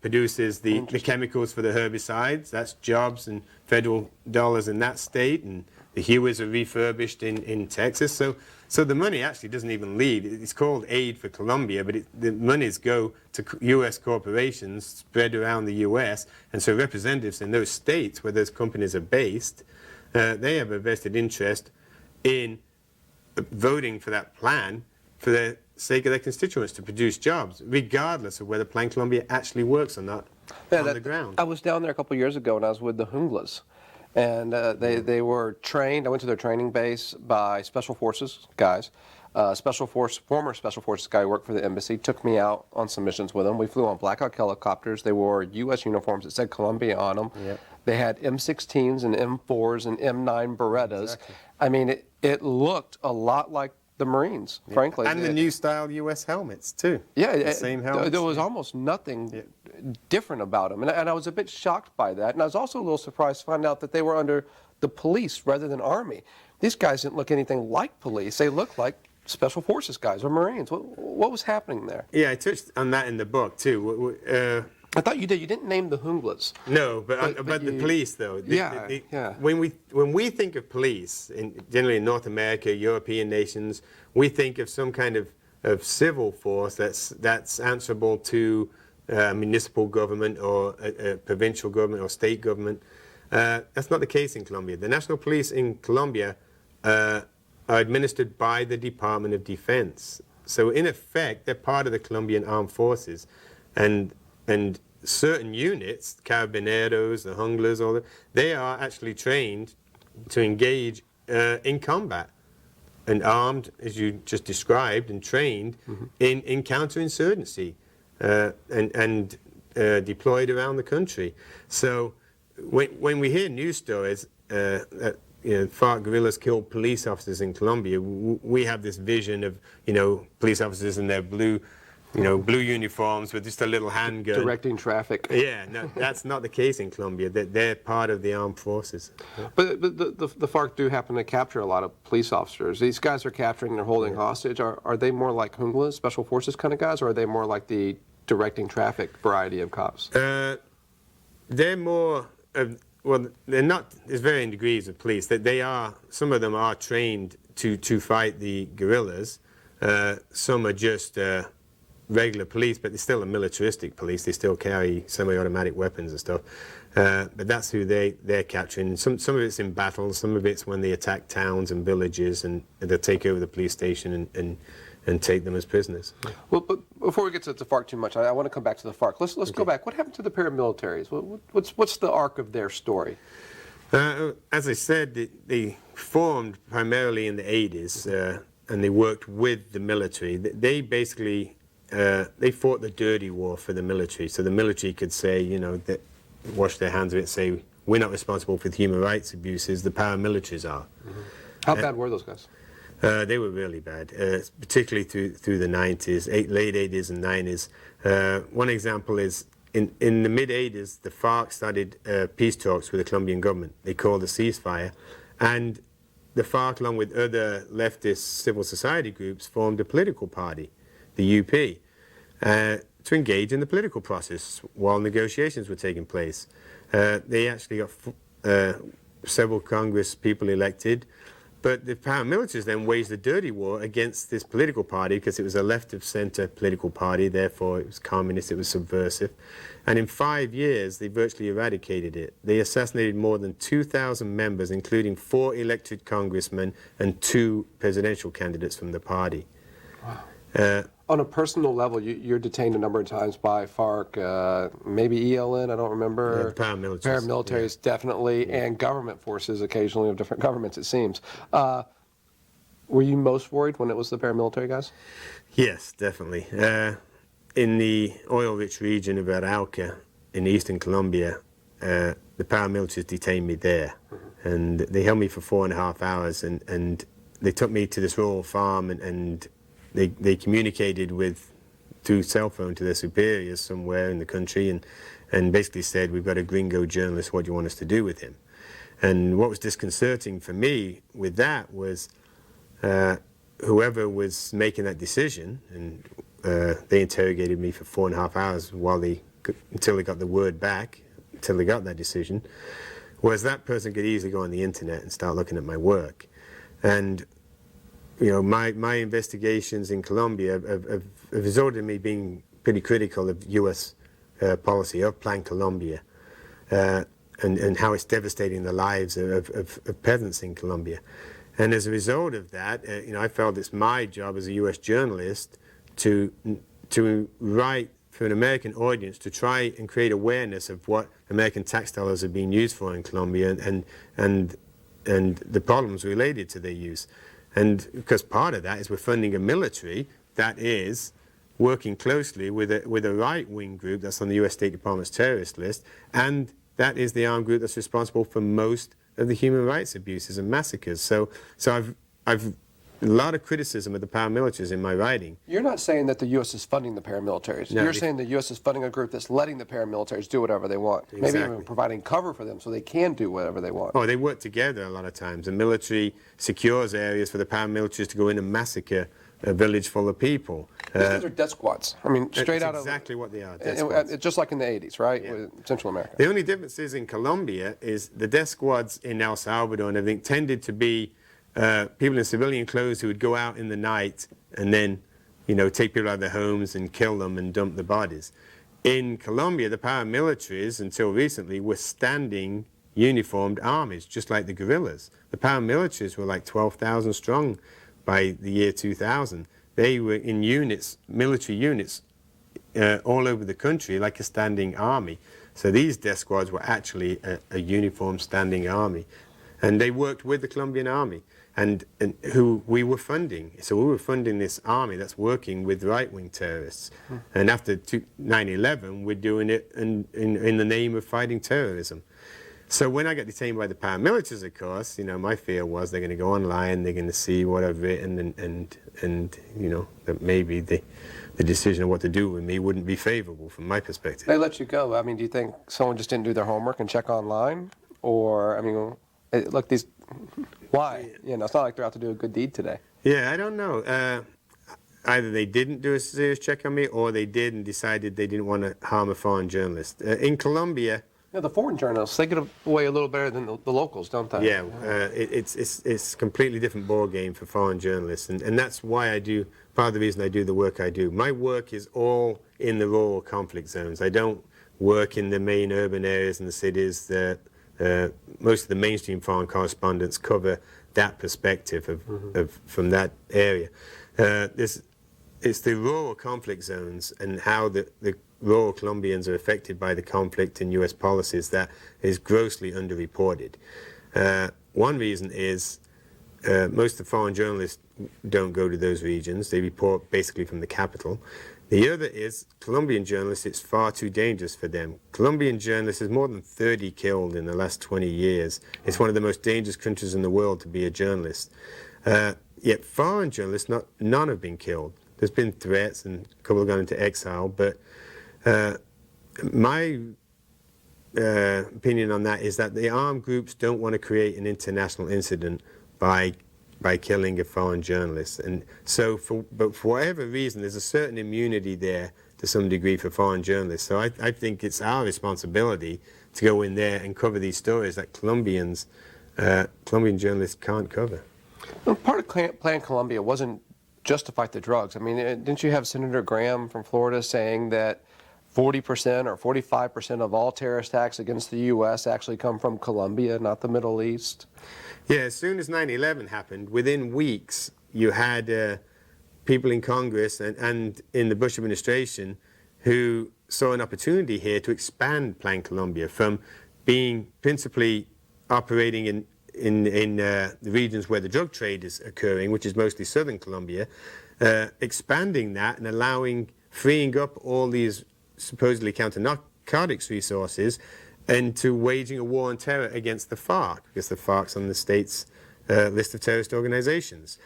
produces the chemicals for the herbicides. That's jobs and federal dollars in that state. And the Hueys are refurbished in Texas. So the money actually doesn't even leave. It's called aid for Colombia, but the monies go to U.S. corporations spread around the U.S. And so representatives in those states where those companies are based, they have a vested interest in voting for that plan for the sake of their constituents to produce jobs, regardless of whether Plan Colombia actually works or not on the ground. I was down there a couple of years ago, and I was with the Junglas. And they were trained. I went to their training base by Special Forces guys. Former Special Forces guy who worked for the embassy took me out on some missions with them. We flew on Black Hawk helicopters. They wore U.S. uniforms that said Colombia on them. Yep. They had M16s and M4s and M9 Berettas. Exactly. I mean, it looked a lot like the Marines, frankly. And the new style U.S. helmets, too. Yeah, the same helmets. There was almost nothing different about them. And I was a bit shocked by that. And I was also a little surprised to find out that they were under the police rather than Army. These guys didn't look anything like police. They looked like Special Forces guys or Marines. What was happening there? Yeah, I touched on that in the book, too. I thought you did. You didn't name the Hunglas. No, but the police, though. Yeah. When we think of police, generally in North America, European nations, we think of some kind of civil force that's answerable to municipal government or a provincial government or state government. That's not the case in Colombia. The national police in Colombia are administered by the Department of Defense. So in effect, they're part of the Colombian armed forces, and certain units, Carabineros, the Hunglas, they are actually trained to engage in combat and armed, as you just described, and trained in counterinsurgency and deployed around the country. So when we hear news stories that FARC guerrillas killed police officers in Colombia, we have this vision of police officers in their blue uniforms with just a little handgun. Directing traffic. Yeah, no, that's not the case in Colombia. They're part of the armed forces. But the FARC do happen to capture a lot of police officers. These guys are capturing, they're holding hostage. Are they more like Hunglas, Special Forces kind of guys, or are they more like the directing traffic variety of cops? They're more they're not. There's varying degrees of police. Some of them are trained to fight the guerrillas. Some are just regular police, but they're still a militaristic police. They still carry semi-automatic weapons and stuff. But that's who they're capturing. Some of it's in battle. Some of it's when they attack towns and villages and they take over the police station and take them as prisoners. Well, but before we get to the FARC too much, I want to come back to the FARC. Let's go back. What happened to the paramilitaries? What's the arc of their story? As I said, they formed primarily in the 80s, and they worked with the military. They basically they fought the dirty war for the military. So the military could say, that wash their hands of it, say, we're not responsible for the human rights abuses, the paramilitaries are. How bad were those guys? They were really bad, particularly through the 90s, late 80s and 90s. One example is in the mid-80s, the FARC started peace talks with the Colombian government. They called a ceasefire, and the FARC, along with other leftist civil society groups, formed a political party, the UP, to engage in the political process while negotiations were taking place. They actually got several Congress people elected, but the paramilitaries then waged a dirty war against this political party because it was a left-of-center political party, therefore it was communist, it was subversive. And in 5 years, they virtually eradicated it. They assassinated more than 2,000 members, including 4 elected congressmen and 2 presidential candidates from the party. Wow. On a personal level, you're detained a number of times by FARC, maybe ELN, I don't remember. Yeah, paramilitaries. Paramilitaries, definitely, and government forces occasionally of different governments, it seems. Were you most worried when it was the paramilitary guys? Yes, definitely. In the oil-rich region of Arauca in eastern Colombia, the paramilitaries detained me there. And they held me for 4.5 hours, and they took me to this rural farm, and they communicated through cell phone to their superiors somewhere in the country and basically said, we've got a gringo journalist, what do you want us to do with him? And what was disconcerting for me with that was whoever was making that decision, and they interrogated me for 4.5 hours until they got the word back, until they got that decision, was that person could easily go on the internet and start looking at my work. And my investigations in Colombia have resulted in me being pretty critical of U.S. policy of Plan Colombia and how it's devastating the lives of peasants in Colombia. And as a result of that, I felt it's my job as a U.S. journalist to write for an American audience to try and create awareness of what American tax dollars are being used for in Colombia and the problems related to their use. And because part of that is we're funding a military that is working closely with a right-wing group that's on the U.S. State Department's terrorist list, and that is the armed group that's responsible for most of the human rights abuses and massacres. So I've a lot of criticism of the paramilitaries in my writing. You're not saying that the U.S. is funding the paramilitaries. No, You're saying the U.S. is funding a group that's letting the paramilitaries do whatever they want. Exactly. Maybe even providing cover for them so they can do whatever they want. Oh, they work together a lot of times. The military secures areas for the paramilitaries to go in and massacre a village full of people. These are death squads. I mean, straight out That's of... exactly what they are, death squads. Just like in the 80s, right? Yeah. With Central America. The only difference is in Colombia is the death squads in El Salvador and everything tended to be people in civilian clothes who would go out in the night and then, take people out of their homes and kill them and dump the bodies. In Colombia, the paramilitaries, until recently, were standing uniformed armies, just like the guerrillas. The paramilitaries were like 12,000 strong by the year 2000. They were in units, military units, all over the country, like a standing army. So these death squads were actually a uniformed standing army. And they worked with the Colombian army, and who we were funding. So we were funding this army that's working with right-wing terrorists. And after 9/11, we're doing it in the name of fighting terrorism. So when I got detained by the paramilitaries, of course, my fear was they're going to go online, they're going to see what I've written, and that maybe the decision of what to do with me wouldn't be favorable from my perspective. They let you go. I mean, do you think someone just didn't do their homework and check online? Or, I mean, look, these... Why? It's not like they're out to do a good deed today. Yeah, I don't know. Either they didn't do a serious check on me, or they did and decided they didn't want to harm a foreign journalist. In Colombia... The foreign journalists, they get away a little better than the locals, don't they? Yeah, it's a completely different ball game for foreign journalists, and that's why part of the reason I do the work I do. My work is all in the rural conflict zones. I don't work in the main urban areas and the cities. Most of the mainstream foreign correspondents cover that perspective from that area. It's the rural conflict zones and how the rural Colombians are affected by the conflict and U.S. policies that is grossly underreported. One reason is most of the foreign journalists don't go to those regions. They report basically from the capital. The other is Colombian journalists, it's far too dangerous for them. Colombian journalists, there's more than 30 killed in the last 20 years. It's one of the most dangerous countries in the world to be a journalist. Yet foreign journalists, none have been killed. There's been threats and a couple have gone into exile, but my opinion on that is that the armed groups don't want to create an international incident by killing a foreign journalist. And so, but for whatever reason, there's a certain immunity there to some degree for foreign journalists. So I think it's our responsibility to go in there and cover these stories that Colombian journalists can't cover. Well, part of Plan Colombia wasn't just to fight the drugs. I mean, didn't you have Senator Graham from Florida saying that 40% or 45% of all terrorist attacks against the U.S. actually come from Colombia, not the Middle East? Yeah, as soon as 9/11 happened, within weeks, you had people in Congress and in the Bush administration who saw an opportunity here to expand Plan Colombia from being principally operating in the regions where the drug trade is occurring, which is mostly southern Colombia, expanding that and freeing up all these supposedly counter-narcotics resources into waging a war on terror against the FARC, because the FARC's on the state's list of terrorist organizations.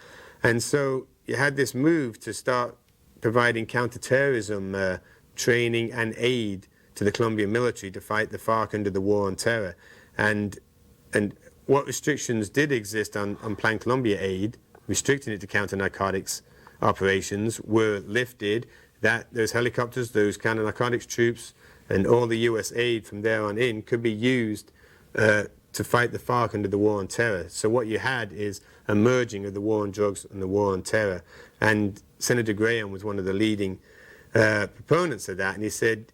And so you had this move to start providing counterterrorism training and aid to the Colombian military to fight the FARC under the war on terror. And what restrictions did exist on Plan Colombia aid, restricting it to counter-narcotics operations, were lifted. That those helicopters, those counter-narcotics troops, and all the U.S. aid from there on in could be used to fight the FARC under the war on terror. So what you had is a merging of the war on drugs and the war on terror. And Senator Graham was one of the leading proponents of that, and he said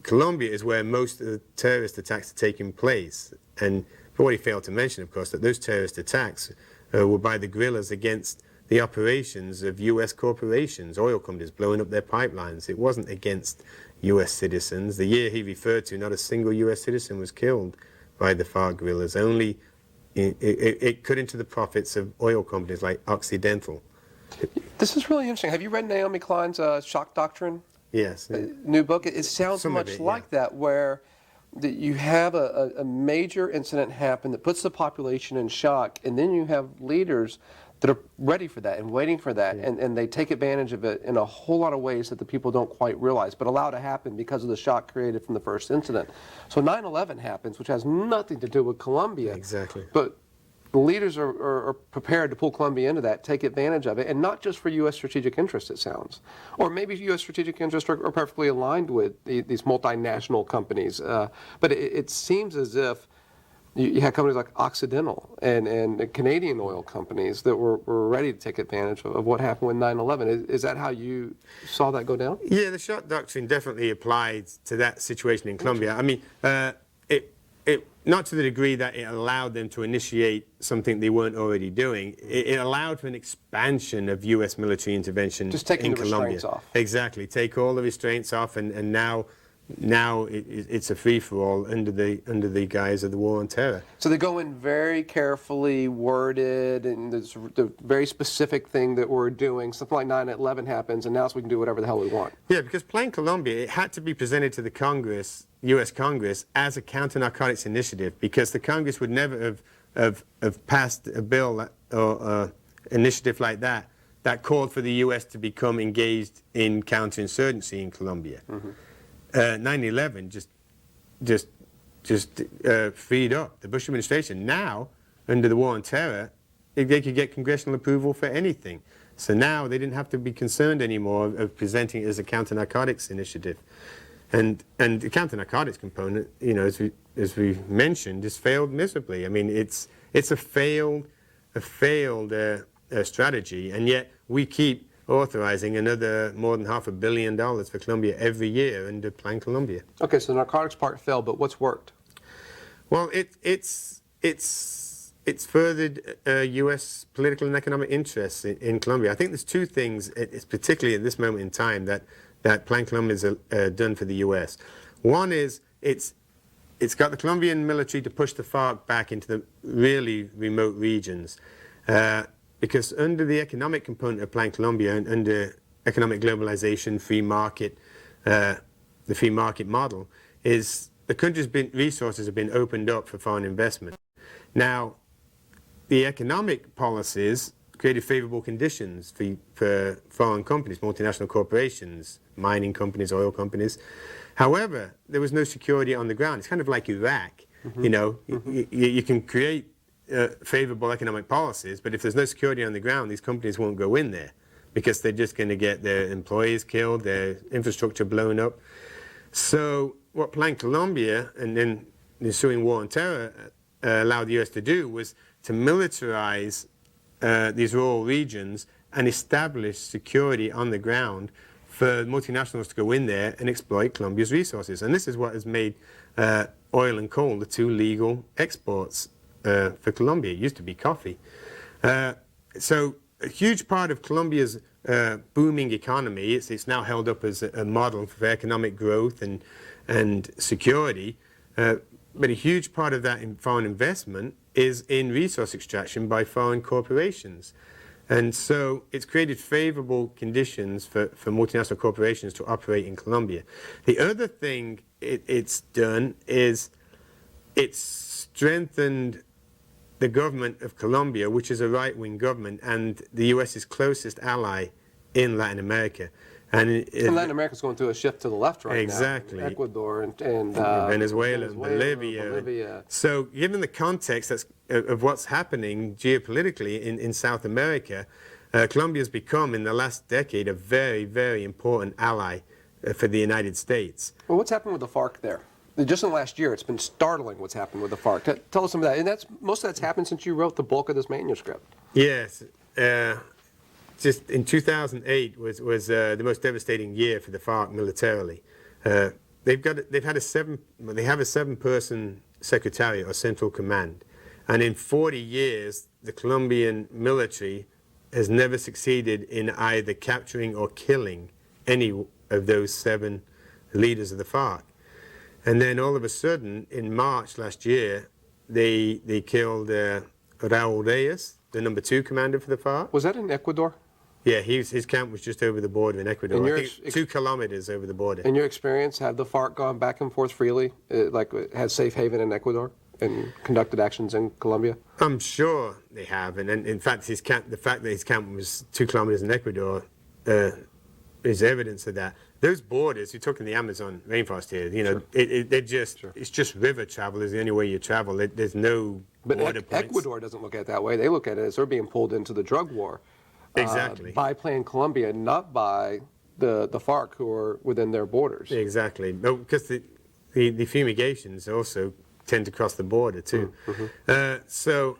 Colombia is where most of the terrorist attacks are taking place. And but what he failed to mention, of course, that those terrorist attacks were by the guerrillas against the operations of U.S. corporations, oil companies blowing up their pipelines. It wasn't against U.S. citizens. The year he referred to, not a single U.S. citizen was killed by the FARC guerrillas. Only it cut into the profits of oil companies like Occidental. This is really interesting. Have you read Naomi Klein's Shock Doctrine? Yes. New book? It sounds Some of much it, like yeah. that, where you have a major incident happen that puts the population in shock, and then you have leaders that are ready for that and waiting for that, and they take advantage of it in a whole lot of ways that the people don't quite realize, but allow to happen because of the shock created from the first incident. So 9/11 happens, which has nothing to do with Colombia. Exactly. But the leaders are prepared to pull Colombia into that, take advantage of it, and not just for U.S. strategic interests, it sounds. Or maybe U.S. strategic interests are perfectly aligned with these multinational companies. But it seems as if you had companies like Occidental and Canadian oil companies that were ready to take advantage of what happened with 9/11. Is that how you saw that go down? Yeah, the Shock Doctrine definitely applied to that situation in Colombia. I mean, it not to the degree that it allowed them to initiate something they weren't already doing. It allowed for an expansion of U.S. military intervention Just taking in the Colombia. restraints off. Exactly, take all the restraints off, and now it's a free-for-all under the guise of the war on terror. So they go in very carefully worded, and there's the very specific thing that we're doing. Something like 9/11 happens, and now we can do whatever the hell we want. Yeah, because Plan Colombia, it had to be presented to the Congress, U.S. Congress, as a counter-narcotics initiative, because the Congress would never have passed a bill or initiative like that called for the U.S. to become engaged in counterinsurgency in Colombia. 9/11 just freed up the Bush administration. Now, under the war on terror, they could get congressional approval for anything. So now they didn't have to be concerned anymore of presenting it as a counter-narcotics initiative. And the counter-narcotics component, you know, as we mentioned, has failed miserably. I mean, it's a failed strategy, and yet we keep authorizing another more than $500 million for Colombia every year under Plan Colombia. Okay, so the narcotics part failed, but what's worked? Well, it's furthered U.S. political and economic interests in Colombia. I think there's two things, it's particularly at this moment in time, that Plan Colombia has done for the U.S. One is it's got the Colombian military to push the FARC back into the really remote regions. Because under the economic component of Plan Colombia and under economic globalization, free market, the free market model, is the country's resources have been opened up for foreign investment. Now, the economic policies created favorable conditions for foreign companies, multinational corporations, mining companies, oil companies. However, there was no security on the ground. It's kind of like Iraq. You know, you can create favorable economic policies, but if there's no security on the ground, these companies won't go in there because they're just going to get their employees killed, their infrastructure blown up. So what Plan Colombia and then the ensuing war on terror allowed the U.S. to do was to militarize these rural regions and establish security on the ground for multinationals to go in there and exploit Colombia's resources. And this is what has made oil and coal the two legal exports for Colombia. It used to be coffee. So a huge part of Colombia's booming economy, it's now held up as a model for economic growth and security, but a huge part of that in foreign investment is in resource extraction by foreign corporations. And so it's created favorable conditions for multinational corporations to operate in Colombia. The other thing it's done is it's strengthened the government of Colombia, which is a right-wing government and the U.S.'s closest ally in Latin America. And Latin America's going through a shift to the left right exactly. now. Ecuador and Venezuela and Bolivia. So given the context of what's happening geopolitically in South America, Colombia's become, in the last decade, a very, very important ally for the United States. Well, what's happened with the FARC there? Just in the last year, it's been startling what's happened with the FARC. Tell us some of that. And most of that's happened since you wrote the bulk of this manuscript. Yes. Just in 2008 was the most devastating year for the FARC militarily. They have a 7-person secretariat or central command, and in 40 years, the Colombian military has never succeeded in either capturing or killing any of those 7 leaders of the FARC. And then all of a sudden, in March last year, they killed Raul Reyes, the number 2 commander for the FARC. Was that in Ecuador? Yeah, his camp was just over the border in Ecuador. I think 2 kilometers over the border. In your experience, have the FARC gone back and forth freely, like had safe haven in Ecuador and conducted actions in Colombia? I'm sure they have, and in fact, the fact that his camp was 2 kilometers in Ecuador is evidence of that. Those borders, you're talking the Amazon rainforest here, you know, it's just river travel is the only way you travel. There's no border points. Ecuador doesn't look at it that way. They look at it as they're being pulled into the drug war. Exactly. By playing Colombia, not by the FARC who are within their borders. Exactly. Because the fumigations also tend to cross the border too. So,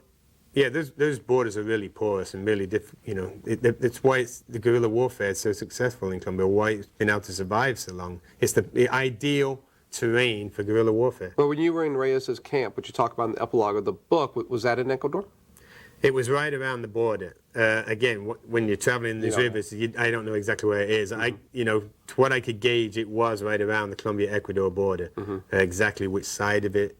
yeah, those borders are really porous and really that's why the guerrilla warfare is so successful in Colombia, why it's been able to survive so long. It's the ideal terrain for guerrilla warfare. Well, when you were in Reyes's camp, which you talk about in the epilogue of the book, was that in Ecuador? It was right around the border. Again, when you're traveling these rivers, I don't know exactly where it is. To what I could gauge, it was right around the Colombia-Ecuador border. Exactly which side of it,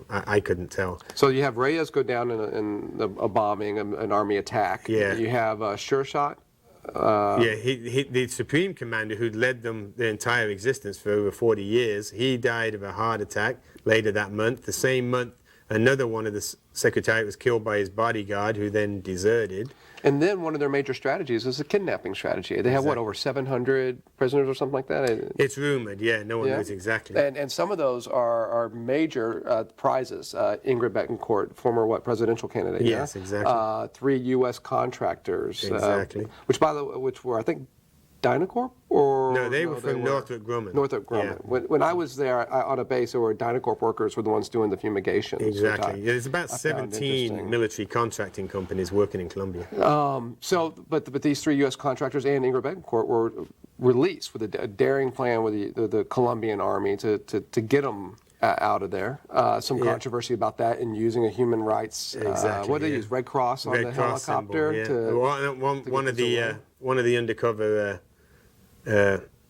I couldn't tell. So you have Reyes go down in a bombing, an army attack. Yeah. You have Sure Shot. The Supreme Commander who'd led them their entire existence for over 40 years, he died of a heart attack later that month. The same month, another one of the Secretariat was killed by his bodyguard, who then deserted. And then one of their major strategies is a kidnapping strategy. They have, over 700 prisoners or something like that? It's rumored, yeah. No one knows exactly. And some of those are major prizes. Ingrid Betancourt, former, presidential candidate? Yes, exactly. 3 U.S. contractors. Exactly. Which were, I think, Dynacorp? Or no, they were from Northrop Grumman. Northrop Grumman. Yeah. When I was there on a base, there were Dynacorp workers were the ones doing the fumigations. Exactly. There's about 17 military contracting companies working in Colombia. But these 3 U.S. contractors and Ingrid Betancourt were released with a daring plan with the Colombian army to get them out of there. Some controversy about that and using a human rights. Exactly. What did they use? Red Cross on the helicopter. Symbol, one of the undercover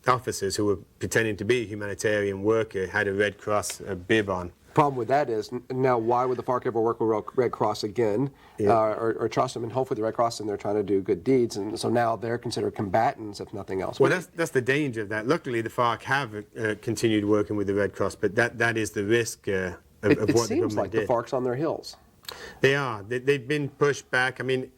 officers who were pretending to be a humanitarian worker had a Red Cross bib on. Problem with that is, now why would the FARC ever work with Red Cross again, or trust them? And hopefully the Red Cross and they're trying to do good deeds, and so now they're considered combatants, if nothing else. Well, that's the danger of that. Luckily, the FARC have continued working with the Red Cross, but that is the risk of what the government did. It seems like the FARC's on their heels. They are. They've been pushed back. I mean,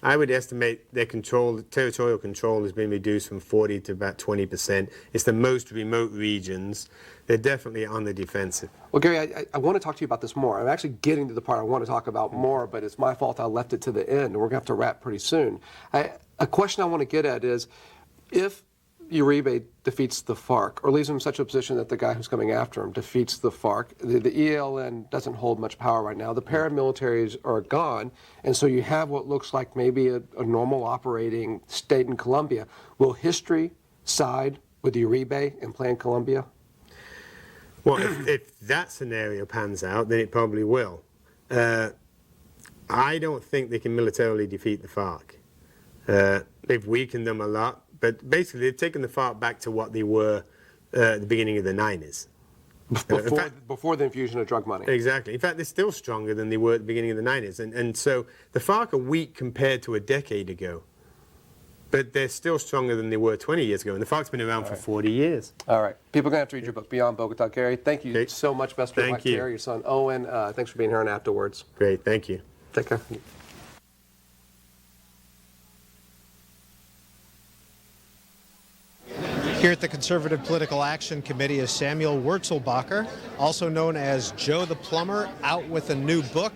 I would estimate their territorial control has been reduced from 40 to about 20%. It's the most remote regions. They're definitely on the defensive. Well, Gary, I want to talk to you about this more. I'm actually getting to the part I want to talk about more, but it's my fault I left it to the end, and we're going to have to wrap pretty soon. A question I want to get at is, if Uribe defeats the FARC, or leaves him in such a position that the guy who's coming after him defeats the FARC, the ELN doesn't hold much power right now. The paramilitaries are gone, and so you have what looks like maybe a normal operating state in Colombia. Will history side with Uribe and plan Colombia? Well, if that scenario pans out, then it probably will. I don't think they can militarily defeat the FARC. They've weakened them a lot. But basically, they've taken the FARC back to what they were at the beginning of the 90s. Before the infusion of drug money. Exactly. In fact, they're still stronger than they were at the beginning of the 90s. And so the FARC are weak compared to a decade ago. But they're still stronger than they were 20 years ago. And the FARC's been around for 40 years. All right. People are going to have to read your book, Beyond Bogotá. Gary, thank you so much. Best of luck, Gary, your son Owen. Thanks for being here on Afterwards. Great. Thank you. Take care. Here at the Conservative Political Action Committee is Samuel Wurzelbacher, also known as Joe the Plumber, out with a new book.